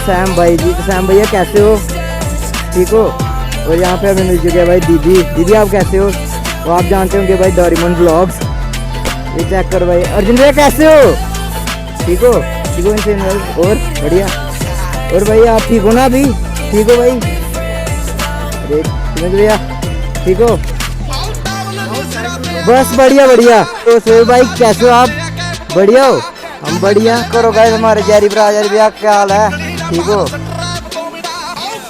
Sam भाई जी, तो Sam भैया कैसे हो? ठीक हो? और यहाँ पे हमें मिल चुके हैं भाई दीदी। दीदी आप कैसे हो? तो आप जानते होंगे भाई डोरेमोन व्लॉग्स। ये चेक करो भाई। अर्जुन भैया कैसे हो? ठीक हो? ठीक हो इनसे? और बढ़िया। और भाई आप ठीक हो ना अभी? ठीक हो भाई? अरे भैया ठीक हो? बस बढ़िया बढ़िया। तो सोहेल भाई कैसे हो आप? बढ़िया हो? हम बढ़िया। करो गाइस हमारे जैरी भैया क्या हाल है? ठीक हो?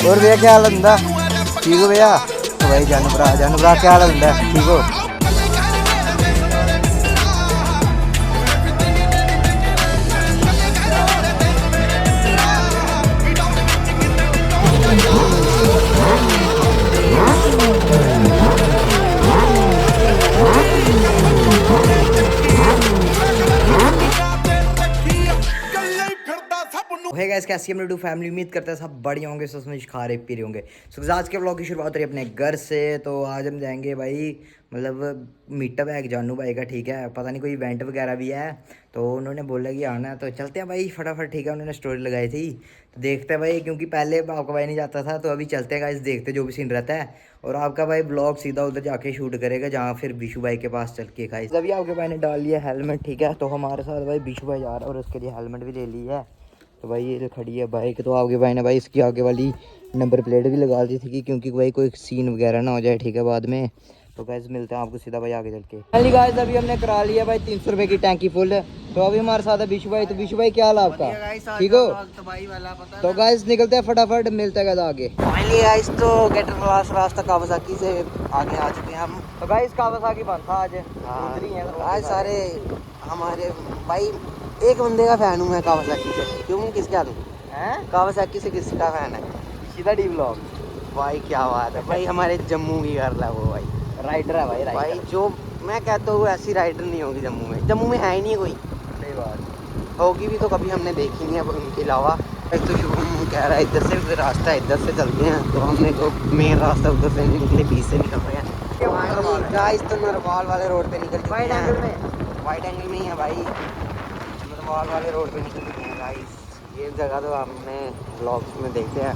और भैया क्या हाल है? ठीक हो भैया? तो भाई जानू भरा क्या हाल है? ठीक हो? है गाइस कैसी हम लोग फैमिली उम्मीद करते हैं सब बढ़िया होंगे, सब में खा रहे पी रहे होंगे। सो आज के व्लॉग की शुरुआत हो रही है अपने घर से। तो आज हम जाएंगे भाई मतलब मीटअप है एक जानू भाई का, ठीक है। पता नहीं कोई इवेंट वगैरह भी है, तो उन्होंने बोला कि आना है, तो चलते हैं भाई फटाफट, ठीक है। उन्होंने स्टोरी लगाई थी तो देखते हैं भाई, क्योंकि पहले आपका भाई नहीं जाता था, तो अभी चलते हैं गाइस, देखते जो भी सीन रहता है। और आपका भाई ब्लॉग सीधा उधर जाके शूट करेगा जहाँ फिर बिशु भाई के पास चल के गाइस। अभी आपके भाई ने डाल लिया हेलमेट, ठीक है। तो हमारे साथ भाई बिशु भाई जा रहा है और उसके लिए हेलमेट भी ले ली है। तो भाई ये जो खड़ी है बाइक, तो आपके भाई ने भाई इसकी आगे वाली नंबर प्लेट भी लगा दी थी कि क्योंकि भाई कोई सीन वगैरह ना हो जाए, ठीक है, बाद में। तो गाइस मिलते हैं आपको सीधा भाई आगे चल के। फाइनली गाइस अभी हमने करा लिया भाई 300 रुपये की टैंकी फुल। तो अभी हमारे साथ है बिशु भाई। तो बिशु भाई क्या हाल है आपका? ठीक हो? तो गाइस निकलते हैं फटाफट, मिलते हैं आगे। फाइनली गाइस तो गेटर क्लास रास्ता कावासाकी से आगे आ चुके हैं हम। तो गाइस कावासाकी बंद था आज सारे हमारे भाई। एक बंदे का फैन हूँ मैं कावासाकी से। क्यों किसका दूँ? कावासाकी से किसका फैन है? सीधा डी व्लॉग भाई। क्या बात है भाई, हमारे जम्मू की गर्ल है वो भाई, राइडर है भाई। भाई जो मैं कहता हूँ ऐसी राइडर नहीं होगी जम्मू में। जम्मू में है ही नहीं कोई। सही बात। होगी भी तो कभी हमने देखी नहीं है उनके अलावा। तो शुभम कह रहा है इधर से रास्ता है, इधर से चलते हैं, तो हमने तो मेन रास्ता उधर से निकले, बीच से निकल रहे हैं गाइस। तो नरवाल वाले रोड पे निकल वाइड एंगल में, वाइड एंगल में ही है भाई, नरवाल वाले रोड पे निकल चुके हैं गाइस। ये जगह तो हमने ब्लॉग्स में देखे हैं।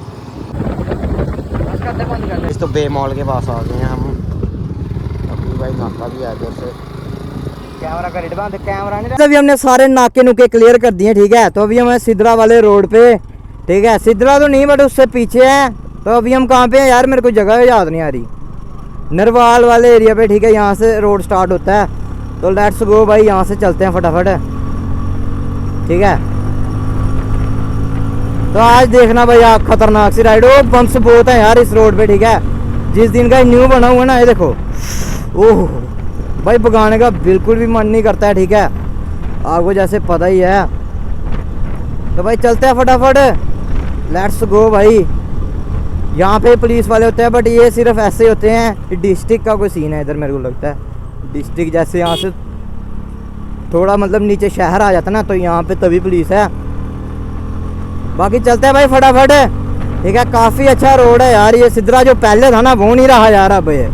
इस तो बे मॉल के पास आ गए हैं हम। अभी भाई नाका भी आ गया से कैमरा का रेट बांध, कैमरा नहीं। अभी हमने सारे नाके नुके क्लियर कर दिए, ठीक है। तो अभी हम सिद्रा वाले रोड पे, ठीक है। सिद्रा तो नहीं बट उससे पीछे है। तो अभी हम कहाँ पे हैं यार, मेरे को जगह याद नहीं आ रही। नरवाल वाले एरिया पे, ठीक है। यहाँ से रोड स्टार्ट होता है। तो लेट्स गो भाई, यहाँ से चलते हैं फटाफट, ठीक है। तो आज देखना भाई आप खतरनाक सी राइड हो। बम्प्स बहुत है यार इस रोड पे, ठीक है। जिस दिन का न्यू बना हुआ है ना, ये देखो, ओह भाई भगाने का बिल्कुल भी मन नहीं करता है, ठीक है। आपको जैसे पता ही है। तो भाई चलते हैं फटाफट, लेट्स गो भाई। यहाँ पे पुलिस वाले होते हैं बट ये सिर्फ ऐसे ही होते हैं। डिस्ट्रिक्ट का कोई सीन है इधर, मेरे को लगता है डिस्ट्रिक्ट जैसे यहाँ से थोड़ा मतलब नीचे शहर आ जाता है ना, तो यहाँ पे तभी पुलिस है। बाकी चलते हैं भाई फटाफट, ठीक है। काफ़ी अच्छा रोड है यार ये। सिद्रा जो पहले था ना वो नहीं रहा यार अब ये।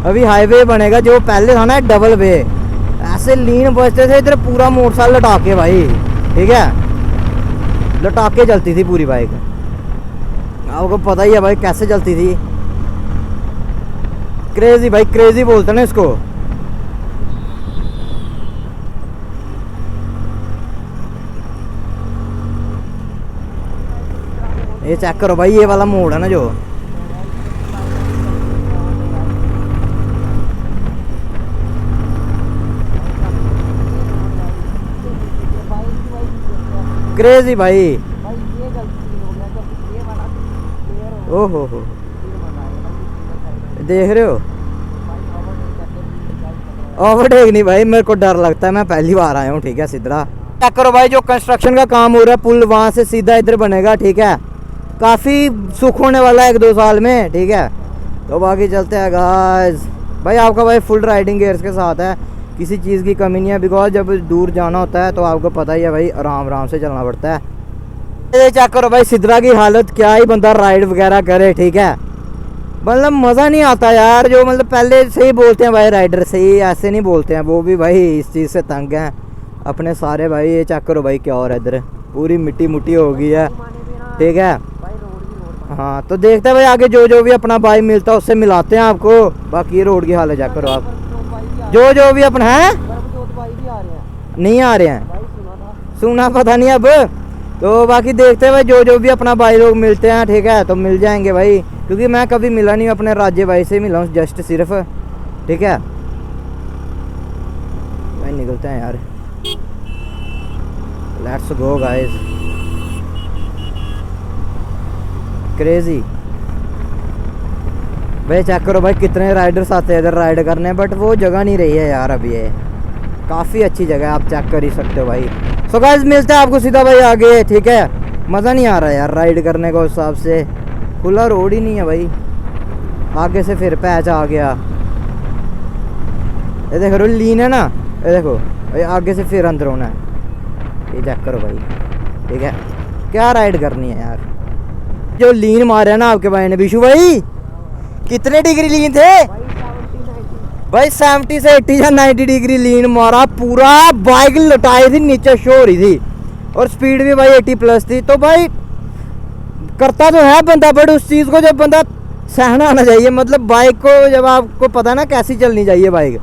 अभी हाईवे बनेगा, जो पहले था ना डबल वे। ऐसे लीन बचते थे इधर, पूरा मोटरसाइकिल लटा के भाई, ठीक है। लटा के चलती थी पूरी बाइक। आपको पता ही है भाई कैसे चलती थी। क्रेजी भाई, क्रेजी बोलते हैं ना इसको। ये चेक करो भाई, ये वाला मोड़ है ना जो, क्रेजी भाई। ओहो हो, देख रहे हो? ओवरटेक नहीं भाई, मेरे को डर लगता है। मैं पहली बार आया हूँ, ठीक है। सिद्रा चेक करो भाई, जो कंस्ट्रक्शन का काम हो रहा है, पुल वहाँ से सीधा इधर बनेगा, ठीक है। काफ़ी सुख होने वाला है 1-2 साल में, ठीक है। तो बाकी चलते हैं गाइस। भाई आपका भाई फुल राइडिंग गियर्स के साथ है, किसी चीज़ की कमी नहीं है, बिकॉज जब दूर जाना होता है तो आपको पता ही है भाई, आराम आराम से चलना पड़ता है। ये चेक करो भाई सिद्रा की हालत, क्या ही बंदा राइड वगैरह करे, ठीक है, मतलब मज़ा नहीं आता यार। जो मतलब पहले से ही बोलते हैं भाई राइडर, सही ऐसे नहीं बोलते हैं, वो भी भाई इस चीज़ से तंग हैं अपने सारे भाई। ये चेक करो भाई क्या हो रहा है इधर, पूरी मिट्टी मुट्टी हो गई है, ठीक है। हाँ तो देखते हैं भाई आगे, जो भी अपना भाई मिलता है उससे मिलाते हैं आपको। बाकी रोड की हालत चेक करो आप, जो भी अपना है नहीं आ रहे हैं, सुना पता नहीं अब। तो बाकी देखते हैं भाई, जो भी अपना भाई लोग मिलते हैं, ठीक है, तो मिल जाएंगे भाई, क्योंकि मैं कभी मिला नहीं, अपने राज्य भाई से मिला हूँ जस्ट सिर्फ, ठीक है भाई। निकलते हैं यार, लेट्स गो गाइस। क्रेजी भाई चेक करो भाई, कितने राइडर्स आते हैं इधर राइड करने, बट वो जगह नहीं रही है यार अभी। ये काफ़ी अच्छी जगह है, आप चेक कर ही सकते हो भाई। सो गाइस मिलते हैं आपको सीधा भाई आगे, ठीक है। मज़ा नहीं आ रहा यार राइड करने को, उस हिसाब से खुला रोड ही नहीं है भाई। आगे से फिर पैच आ गया, ये देखो रो लीन है ना, ये देखो भाई आगे से फिर अंदर होना है। ये चेक करो भाई, ठीक है, क्या राइड करनी है यार। जो लीन मारे है ना आपके भाई ने, विशु भाई कितने डिग्री लीन थे भाई? 70 से 80 या 90 डिग्री लीन मारा, पूरा बाइक लटाई थी, नीचे शो हो रही थी, और स्पीड भी भाई 80 प्लस थी। तो भाई करता तो है बंदा, बट उस चीज़ को जब बंदा सहना आना चाहिए, मतलब बाइक को जब आपको पता है ना कैसी चलनी चाहिए बाइक,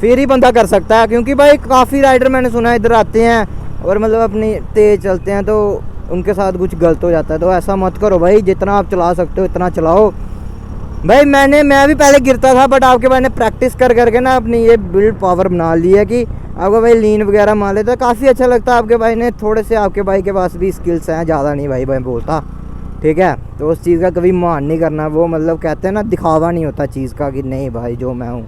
फिर ही बंदा कर सकता है। क्योंकि भाई काफ़ी राइडर मैंने सुना है इधर आते हैं और मतलब अपनी तेज़ चलते हैं, तो उनके साथ कुछ गलत हो जाता है। तो ऐसा मत करो भाई, जितना आप चला सकते हो इतना चलाओ भाई। मैं भी पहले गिरता था, बट आपके भाई ने प्रैक्टिस कर करके ना अपनी ये बिल्ड पावर बना ली है कि आपका भाई लीन वगैरह मान लेता है, काफ़ी अच्छा लगता है। आपके भाई ने थोड़े से, आपके भाई के पास भी स्किल्स हैं, ज़्यादा नहीं भाई बोलता, ठीक है। तो उस चीज़ का कभी मान नहीं करना, वो मतलब कहते हैं ना दिखावा नहीं होता चीज़ का कि नहीं भाई जो मैं हूँ,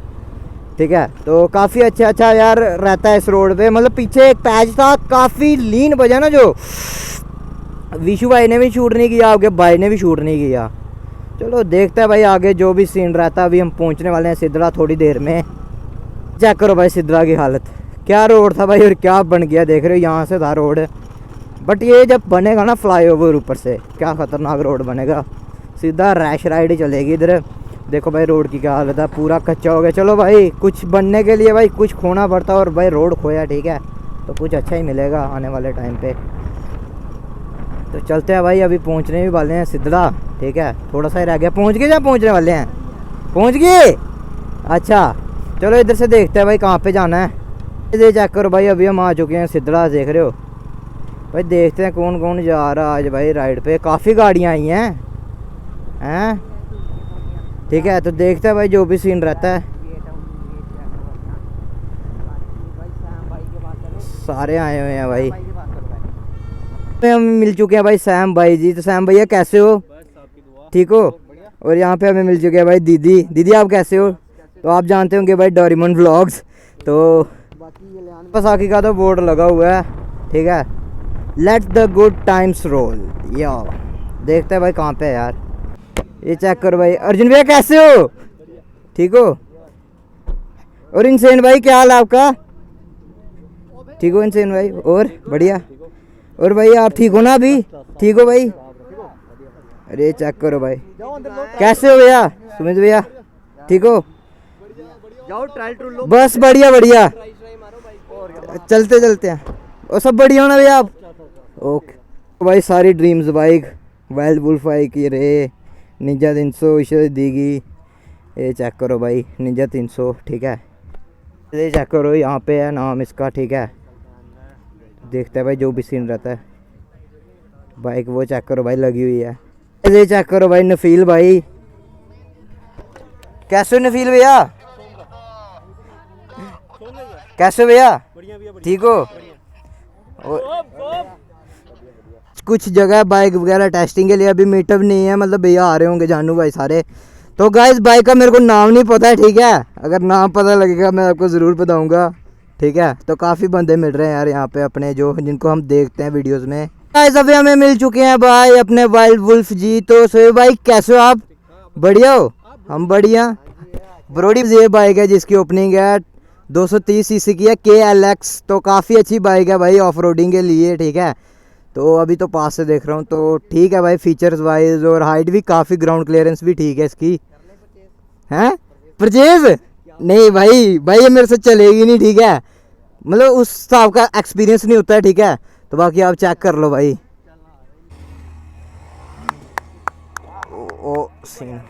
ठीक है। तो काफ़ी अच्छा यार रहता है इस रोड पे। मतलब पीछे एक पैच था, काफ़ी लीन बजा ना, जो विशु भाई ने भी शूट नहीं किया, आपके भाई ने भी शूट नहीं किया। चलो देखते हैं भाई आगे जो भी सीन रहता है। अभी हम पहुंचने वाले हैं सिद्रा थोड़ी देर में। चेक करो भाई सिद्रा की हालत, क्या रोड था भाई और क्या बन गया, देख रहे हो यहाँ से था रोड, बट ये जब बनेगा ना फ्लाईओवर ऊपर से, क्या ख़तरनाक रोड बनेगा, सीधा रैश राइड चलेगी इधर। देखो भाई रोड की क्या हालत है, पूरा कच्चा हो गया। चलो भाई कुछ बनने के लिए भाई कुछ खोना पड़ता है, और भाई रोड खोया, ठीक है, तो कुछ अच्छा ही मिलेगा आने वाले टाइम पे। तो चलते हैं भाई, अभी पहुंचने भी वाले हैं सिद्रा, ठीक है, थोड़ा सा ही रह गया। पहुंच गए या पहुंचने वाले हैं? पहुंच गए, अच्छा चलो इधर से देखते हैं भाई कहाँ पे जाना है। ये चेक करो भाई, अभी हम आ चुके हैं सिद्रा, देख रहे हो भाई। देखते हैं कौन कौन जा रहा है आज भाई राइड पे, काफ़ी गाड़ियाँ आई हैं, ठीक है। तो देखते हैं भाई जो भी सीन रहता है। सारे आए हुए हैं भाई, हम मिल चुके हैं भाई सैम भाई जी। तो सैम भैया कैसे हो, ठीक हो? और यहाँ पे हमें मिल चुके हैं भाई दीदी आप कैसे हो? तो आप जानते होंगे भाई डोरेमोन व्लॉग्स। तो बसाखी का तो बोर्ड लगा हुआ है, ठीक है, let the good times roll. या देखते हैं भाई कहाँ पे है यार। ये चेक करो भाई, अर्जुन भैया कैसे हो, ठीक हो? और इनसेन भाई क्या हाल है आपका, ठीक हो इनसेन भाई? और बढ़िया। और भाई आप ठीक हो ना अभी, ठीक हो भाई? अरे चेक करो भाई, कैसे हो भैया? सुमित भैया ठीक हो? बस बढ़िया, चलते हैं। और सब बढ़िया हो ना भैया आप? ओके भाई, सारी dreams bike, wild wolf bike, ये रे निंजा 300 इसे दीगी। ये चेक करो भाई निंजा 300, ठीक है। ये चेक करो यहाँ पे है नाम इसका, ठीक है। देखते हैं भाई जो भी सीन रहता है। बाइक वो चेक करो भाई लगी हुई है। ये चेक करो भाई नफील भाई, कैसे हो नफील भैया? कैसे भैया, ठीक हो? कुछ जगह बाइक वगैरह टेस्टिंग के लिए अभी मीटअप नहीं है, मतलब भैया आ रहे होंगे जानू भाई सारे। तो गाइस बाइक का मेरे को नाम नहीं पता है, ठीक है, अगर नाम पता लगेगा मैं आपको ज़रूर बताऊंगा, ठीक है। तो काफ़ी बंदे मिल रहे हैं यार यहाँ पे अपने, जो जिनको हम देखते हैं वीडियोस में। गाइस अभी हमें मिल चुके हैं भाई अपने वाइल्ड वुल्फ जी। तो सोए भाई कैसे हो आप, बढ़िया हो? हम बढ़िया। ब्रोडी ये बाइक है जिसकी ओपनिंग है 230 सीसी की है KLX, तो काफ़ी अच्छी बाइक है भाई ऑफ रोडिंग के लिए, ठीक है। तो अभी तो पास से देख रहा हूँ, तो ठीक है भाई फीचर्स वाइज, और हाइट भी काफ़ी, ग्राउंड क्लियरेंस भी ठीक है इसकी। हैं परचेज नहीं भाई, भाई ये मेरे से चलेगी नहीं, ठीक है, मतलब उस हिसाब का एक्सपीरियंस नहीं होता है, ठीक है। तो बाकी आप चेक कर लो भाई। ओ सीन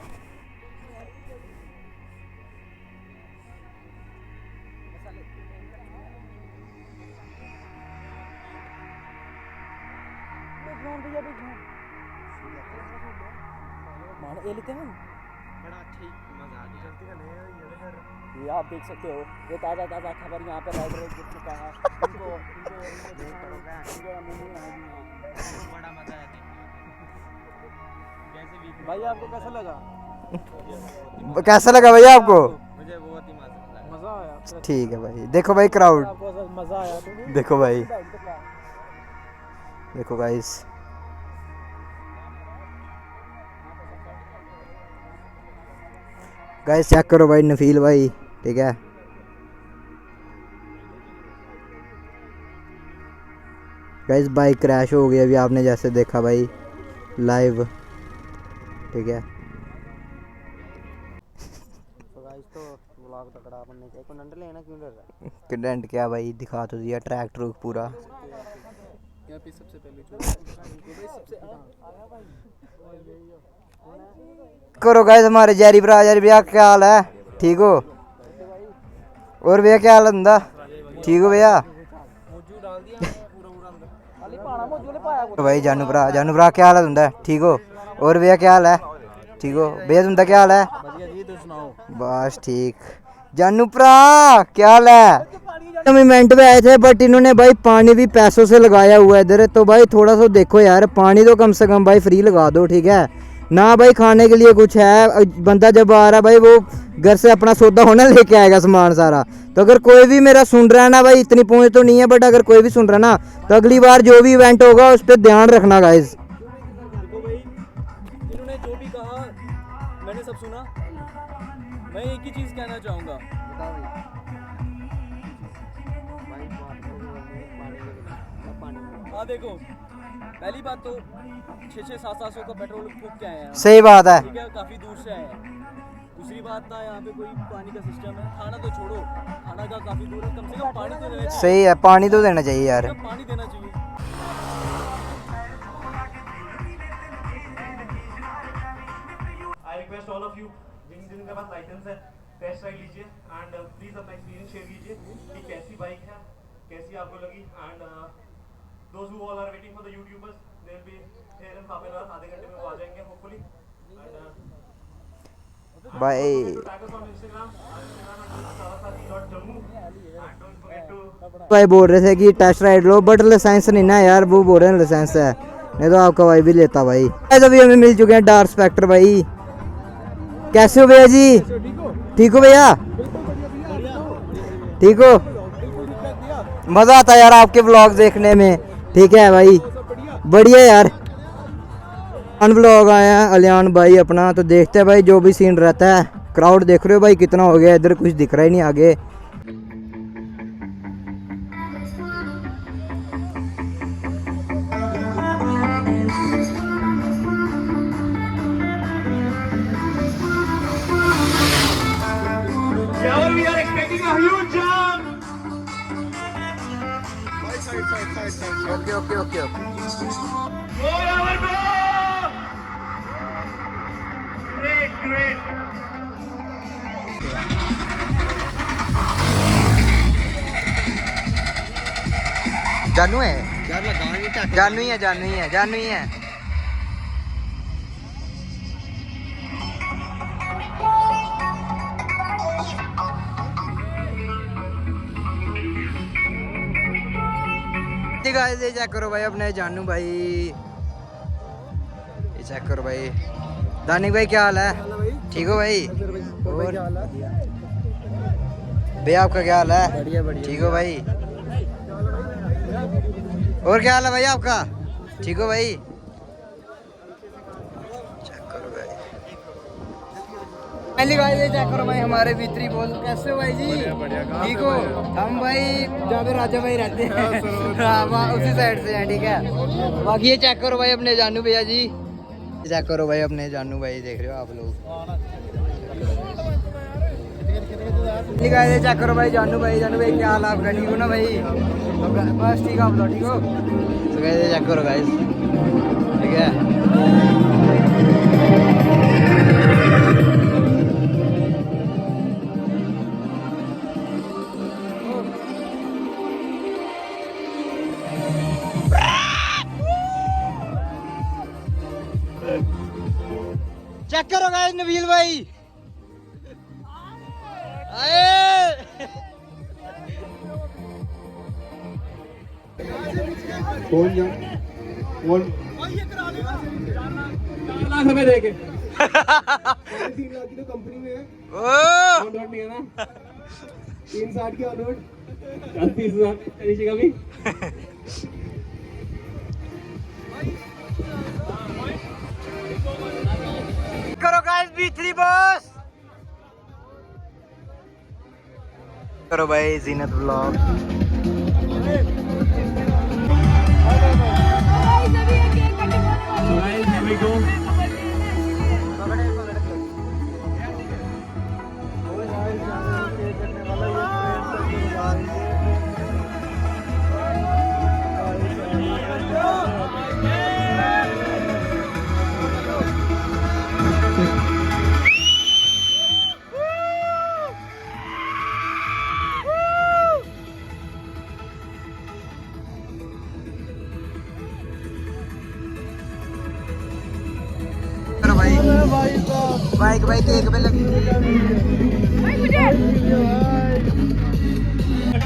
ये आप देख सकते हो, ये ताज़ा ताज़ा खबर यहाँ पे राइडर जिसने कहा इनको बड़ा मजा है भाई। आपको कैसा लगा? कैसा लगा भैया आपको? मुझे बहुत ही मजा आया। ठीक है भाई, देखो भाई क्राउड, आपको मजा आया? देखो भाई, देखो गाइस, गाइस चेक करो भाई नफील भाई, ठीक है। गाइस बाइक क्रैश हो गई अभी, आपने जैसे देखा भाई लाइव, ठीक है। तो व्लॉग तगड़ा बनने चाहिए, कंटेंट लेना क्यों डर रहा है? कंटेंट क्या भाई, दिखा तो दिया ट्रैक ट्रूक पूरा। क्या पे सबसे पहले करो गाइस हमारे जैरी भैया क्या हाल है, ठीक हो? और भैया क्या हाल है धंधा, ठीक हो भैया? तो भाई जानू भरा क्या हाल है धंधा, ठीक हो? और भैया क्या हाल है, ठीक हो भैया? धंधा क्या हाल है? बस ठीक। जानू भरा क्या हाल है? हम इवेंट पे आए थे, बट इन्होंने भाई पानी भी पैसों से लगाया हुआ है इधर, तो भाई थोड़ा सा देखो यार, पानी तो कम से कम भाई फ्री लगा दो, ठीक है ना। भाई खाने के लिए कुछ है, बंदा जब आ रहा है भाई वो घर से अपना सौदा होना लेके आएगा सामान सारा। तो अगर कोई भी मेरा सुन रहा है ना भाई, इतनी पहुँच तो नहीं है, बट अगर कोई भी सुन रहा है ना, तो अगली बार जो भी इवेंट होगा उस पर ध्यान रखना गाइज। इन्होंने जो भी कहा मैंने सब सुना। मैं एक ही चीज़ कहना चाहूँगा, हाँ देखो, पहली बात तो 600-700 का पेट्रोल फूक के आए हैं, सही बात है, ठीक है, काफ़ी दूर से आए हैं। दूसरी बात ना यहाँ पे कोई पानी का सिस्टम है, खाना तो छोड़ो, खाना का काफ़ी दूर है, कम से कम पानी तो देना चाहिए। सही है, पानी तो देना चाहिए यार, पानी देना चाहिए। I request all of you जिनके पास लाइसेंस है टेस्ट राइड लीजिए एंड प्लीज अपना एक्सपीरियंस शेयर कीजिए कि कैसी बाइक है, कैसी आपको लगी। And those who all are waiting for the YouTubers, they will be here in half an hour, आधे घंटे में वो आ जाएंगे होपफुली। भाई भाई बोल रहे थे कि टेस्ट राइड लो, बट लाइसेंस नहीं ना यार, वो बोल रहे हैं लाइसेंस है, नहीं तो आपका भाई भी लेता भाई। अभी हमें मिल चुके हैं डार्क स्पेक्टर भाई, कैसे हो भैया जी? ठीक हो भैया? ठीक हो? मज़ा आता है यार आपके व्लॉग देखने में, ठीक है भाई, बढ़िया यार। व्लॉग आया है अलियान भाई अपना, तो देखते हैं भाई जो भी सीन रहता है। क्राउड देख रहे हो भाई कितना हो गया, इधर कुछ दिख रहा ही नहीं आगे। we are expecting a huge jump. Okay okay okay okay. Go Yavar go! Great. जानू है, जानू ही है। गाइस ये चेक करो भाई अपने जानू भाई, ये चेक करो भाई। दानिक भाई क्या हाल है, ठीक हो भाई? और भैया आपका क्या हाल है? ठीक हो भाई? और क्या हाल है भाई आपका, ठीक हो भाई? चेक करो पहली बार ये चेक करो भाई हमारे भीतरी बोल कैसे हो भाई जी? ठीक हो? हम भाई जहाँ पे राजा भाई रहते हैं हाँ वहाँ उसी साइड से हैं, ठीक है। बाकी ये चेक करो भाई अपने जानू भैया जी, चेक करो भाई अपने जानू भाई, देख रहे हो आप लोग। ये चेक करो भाई जानू भाई क्या हाल आपका? ठीक हो ना भाई? बस ठीक है, आप बताओ ठीक हो? तो गाइस चेक करो गाइस, ठीक है। चेक करो गाइस नबील भाई आए। कौन जा कौन 4 लाख रुपए दे के 3 लाख की तो कंपनी में है। ऑन रोड नहीं है ना 360 की ऑन रोड 30,000 नीचे का भी करो गाइस B3 बॉस, करो भाई जीनत व्लॉग। बाइक भाई केक पे लगी थी।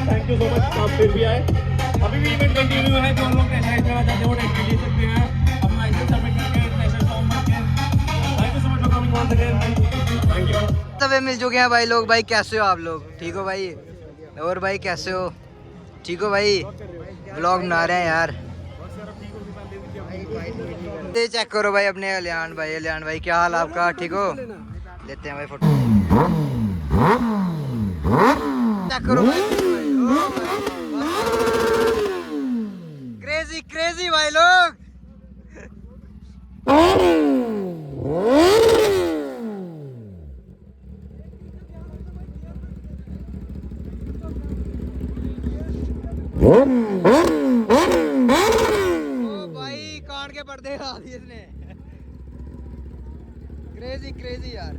थैंक यू सो मच, आप फिर भी आए। अभी भी इवेंट कंटिन्यू है, जो लोग हैदराबाद जाते हैं वो टेस्ट ले सकते हैं। अपना लाइसेंस सबमिट करके नेशनल फॉर्म भर के। Thank you so much for coming once again, thank you. तवे मिल चुके हैं भाई लोग। भाई कैसे हो आप लोग? ठीक हो भाई? और भाई कैसे हो? ठीक हो भाई? व्लॉग बना रहे हैं यार। ये चेक करो भाई अपने अलियान भाई क्या हाल आपका? ठीक हो? लेते हैं भाई फोटो। चेक करो भाई क्रेजी क्रेजी भाई लोग। के पर्दे खा दिए इसने। क्रेजी क्रेजी यार।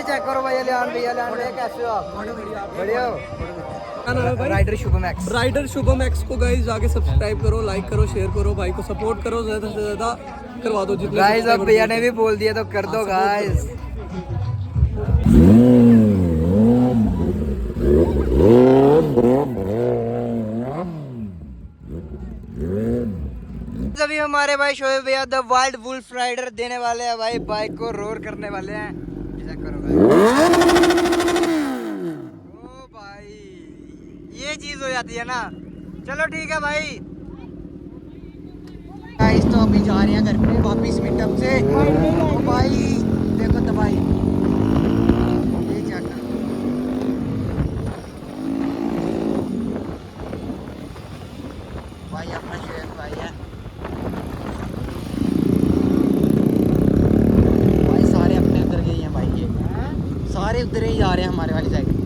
चेक करो भाई अलियान भैया कैसे हो आप? बढ़िया हो? Rider Shubham X, rider Shubham X को गाइस जाके सब्सक्राइब करो, लाइक करो, शेयर करो, भाई को सपोर्ट करो, ज्यादा से ज्यादा करवा दो जितने गाइस। अब भैया ने भी बोल दिया तो कर दो गाइस। अभी हमारे भाई शोएब भैया द वाइल्ड वुल्फ राइडर देने वाले हैं भाई, बाइक को रोर करने वाले हैं। चेक करो भाई। ओ भाई ये चीज हो जाती है ना। चलो ठीक है भाई। गाइस तो अभी जा रहे हैं घर पे वापिस मीटअप से। ओ भाई देखो तो भाई ये चेक करो। आ रहे हैं हमारे वाली साइड।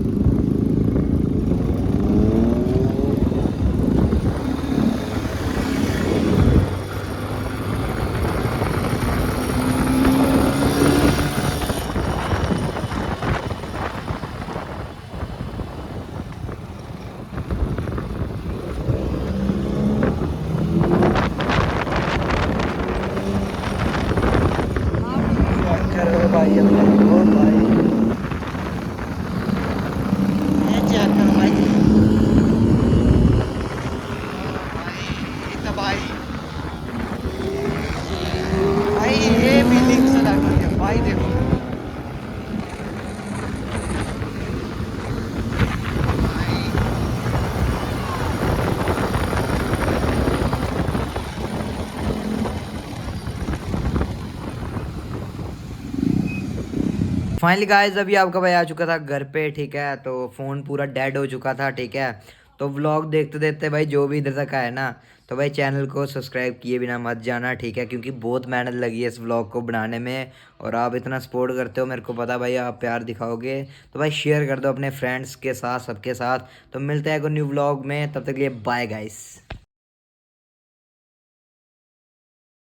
करो भाई अपने को भाई, ये चेक करो भाई, भाई तो भाई ये फीलिंग से लगी है भाई। देखो फाइनली गाइस अभी आपका भाई आ चुका था घर पे, ठीक है। तो फ़ोन पूरा डेड हो चुका था, ठीक है। तो व्लॉग देखते देखते भाई जो भी इधर तक आया ना, तो भाई चैनल को सब्सक्राइब किए बिना मत जाना, ठीक है, क्योंकि बहुत मेहनत लगी है इस व्लॉग को बनाने में। और आप इतना सपोर्ट करते हो, मेरे को पता भाई आप प्यार दिखाओगे, तो भाई शेयर कर दो अपने फ्रेंड्स के साथ, सबके साथ। तो मिलते हैं एक न्यू व्लॉग में, तब तक के लिए बाय गाइस।